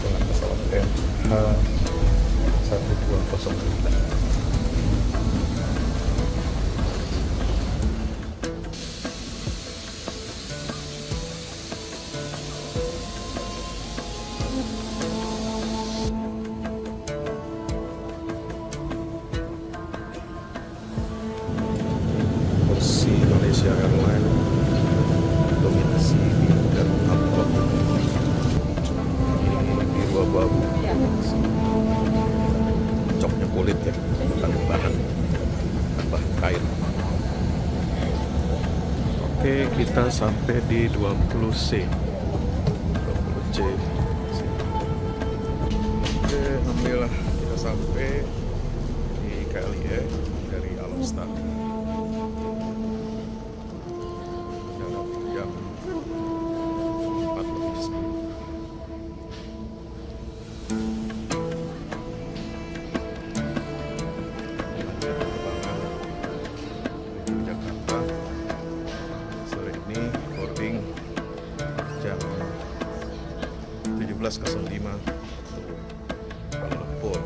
dengan pesawat MH1209. Kursi Malaysia Airlines dominasi dan upload ini babu coknya kulit ya, bukan bahan tambah kain. Oke, kita sampai di 20C 20C. Oke, alhamdulillah kita sampai di KLIA dari Alor-Star. Jam 4:10. Penerbangan menuju Jakarta. Sore ini boarding jam 17.05 untuk Kuala Lumpur.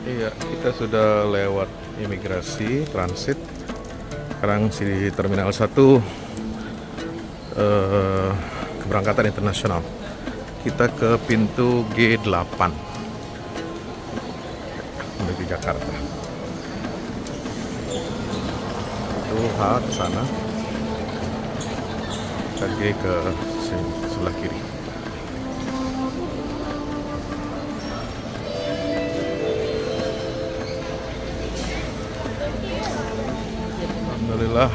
Iya, kita sudah lewat imigrasi transit. Sekarang di Terminal 1 keberangkatan internasional. Kita ke pintu G8 menuju Jakarta. Itu H ke sana. Kita G ke sebelah kiri. Alhamdulillah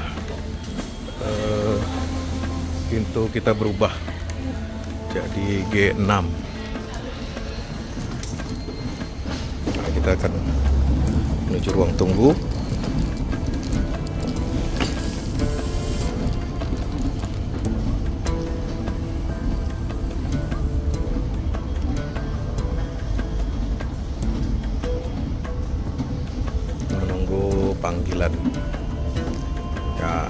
pintu kita berubah jadi G6. Nah, kita akan menuju ruang tunggu. Menunggu panggilan. Ya,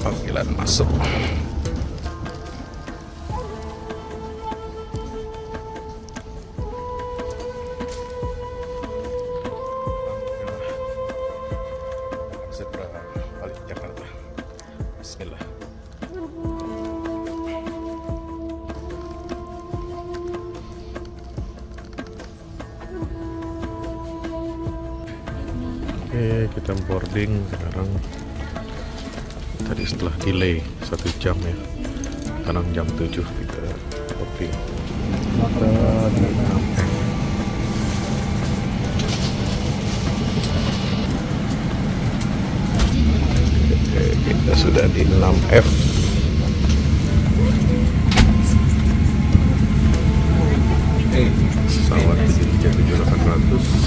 panggilan masuk. Segera balik Jakarta. Bismillah. Oke, kita boarding sekarang. Tadi setelah delay 1 jam ya, sekarang jam 7 kita boarding. Kita di 6F. Oke, kita sudah di 6F. Pesawat 737-800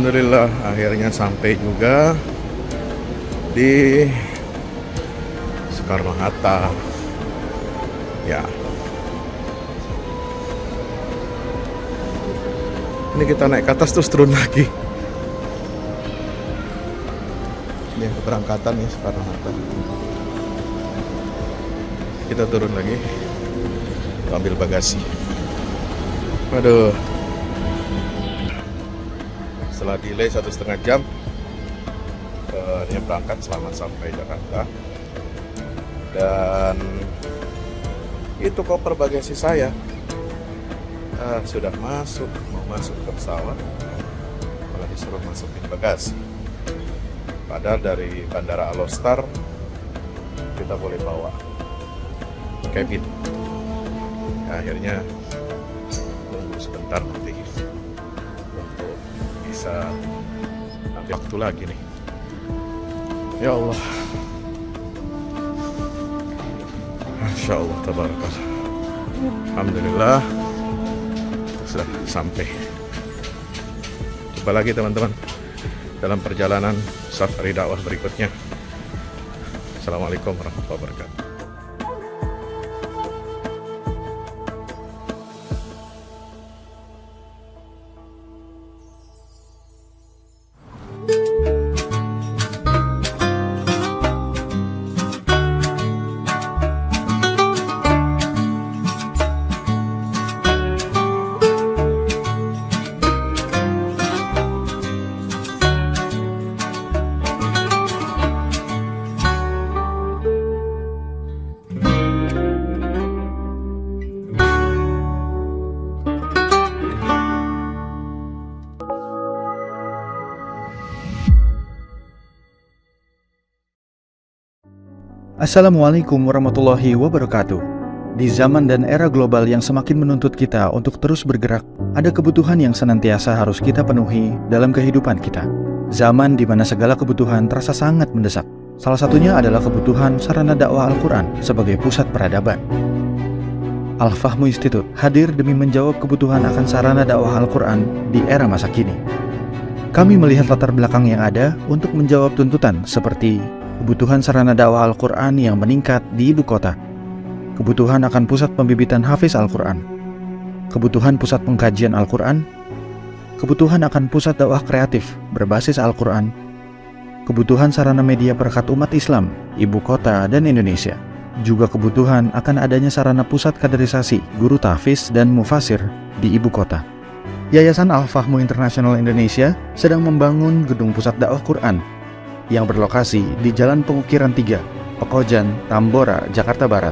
Alhamdulillah akhirnya sampai juga di Soekarno-Hatta. Ya. Ini kita naik ke atas terus turun lagi. Ini yang keberangkatan ya Soekarno-Hatta. Kita turun lagi, ambil bagasi. Waduh. Setelah delay 1,5 jam, dia berangkat selamat sampai Jakarta. Dan itu koper bagasi saya sudah masuk, mau masuk ke pesawat, malah disuruh masukin bagasi. Padahal dari Bandara Alostar kita boleh bawa cabin. Akhirnya tunggu sebentar nanti untuk bisa ambil waktu lagi nih. Ya Allah, Masya Allah, tabarakallah. Alhamdulillah sudah sampai. Jumpa lagi teman-teman dalam perjalanan safari dakwah berikutnya. Assalamualaikum warahmatullahi wabarakatuh. Assalamualaikum warahmatullahi wabarakatuh. Di zaman dan era global yang semakin menuntut kita untuk terus bergerak, ada kebutuhan yang senantiasa harus kita penuhi dalam kehidupan kita. Zaman di mana segala kebutuhan terasa sangat mendesak. Salah satunya adalah kebutuhan sarana dakwah Al-Quran sebagai pusat peradaban. Al-Fahmu Institute hadir demi menjawab kebutuhan akan sarana dakwah Al-Quran di era masa kini. Kami melihat latar belakang yang ada untuk menjawab tuntutan seperti kebutuhan sarana dakwah Al-Quran yang meningkat di ibu kota, kebutuhan akan pusat pembibitan hafiz Al-Quran, kebutuhan pusat pengkajian Al-Quran, kebutuhan akan pusat dakwah kreatif berbasis Al-Quran, kebutuhan sarana media perekat umat Islam, ibu kota dan Indonesia, juga kebutuhan akan adanya sarana pusat kaderisasi guru tahfiz dan mufasir di ibu kota. Yayasan Al-Fahmu International Indonesia sedang membangun gedung pusat dakwah Quran yang berlokasi di Jalan Pengukiran 3, Pekojan, Tambora, Jakarta Barat.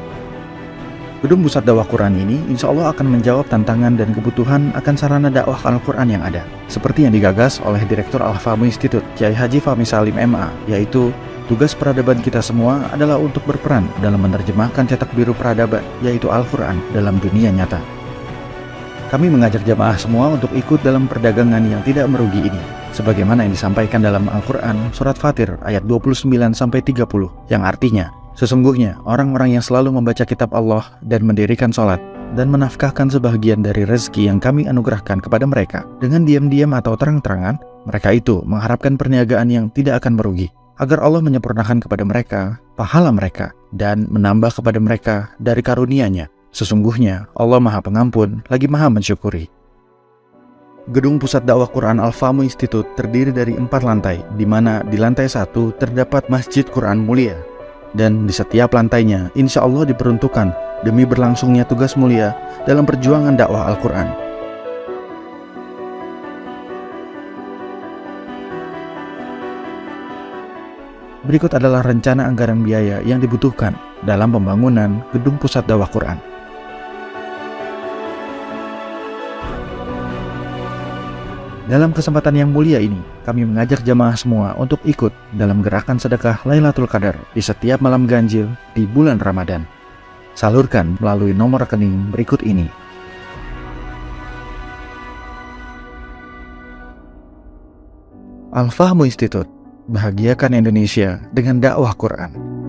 Gedung pusat dakwah Quran ini insya Allah akan menjawab tantangan dan kebutuhan akan sarana dakwah Al-Quran yang ada, seperti yang digagas oleh Direktur Al-Fahmu Institute, Kiai Haji Fahmi Salim MA, yaitu tugas peradaban kita semua adalah untuk berperan dalam menerjemahkan cetak biru peradaban, yaitu Al-Quran, dalam dunia nyata. Kami mengajak jamaah semua untuk ikut dalam perdagangan yang tidak merugi ini, sebagaimana yang disampaikan dalam Al-Quran Surat Fatir ayat 29-30, yang artinya, sesungguhnya orang-orang yang selalu membaca kitab Allah dan mendirikan sholat dan menafkahkan sebahagian dari rezeki yang kami anugerahkan kepada mereka dengan diam-diam atau terang-terangan, mereka itu mengharapkan perniagaan yang tidak akan merugi, agar Allah menyempurnakan kepada mereka pahala mereka dan menambah kepada mereka dari karunia-Nya. Sesungguhnya Allah Maha Pengampun lagi Maha Mensyukuri. Gedung Pusat Dakwah Quran Al-Fahmu Institute terdiri dari 4 lantai, di mana di lantai 1 terdapat Masjid Quran Mulia, dan di setiap lantainya insya Allah diperuntukkan demi berlangsungnya tugas mulia dalam perjuangan dakwah Al-Quran. Berikut adalah rencana anggaran biaya yang dibutuhkan dalam pembangunan Gedung Pusat Dakwah Quran. Dalam kesempatan yang mulia ini, kami mengajak jamaah semua untuk ikut dalam gerakan sedekah Lailatul Qadar di setiap malam ganjil di bulan Ramadan. Salurkan melalui nomor rekening berikut ini. Al-Fahmu Institute, bahagiakan Indonesia dengan dakwah Quran.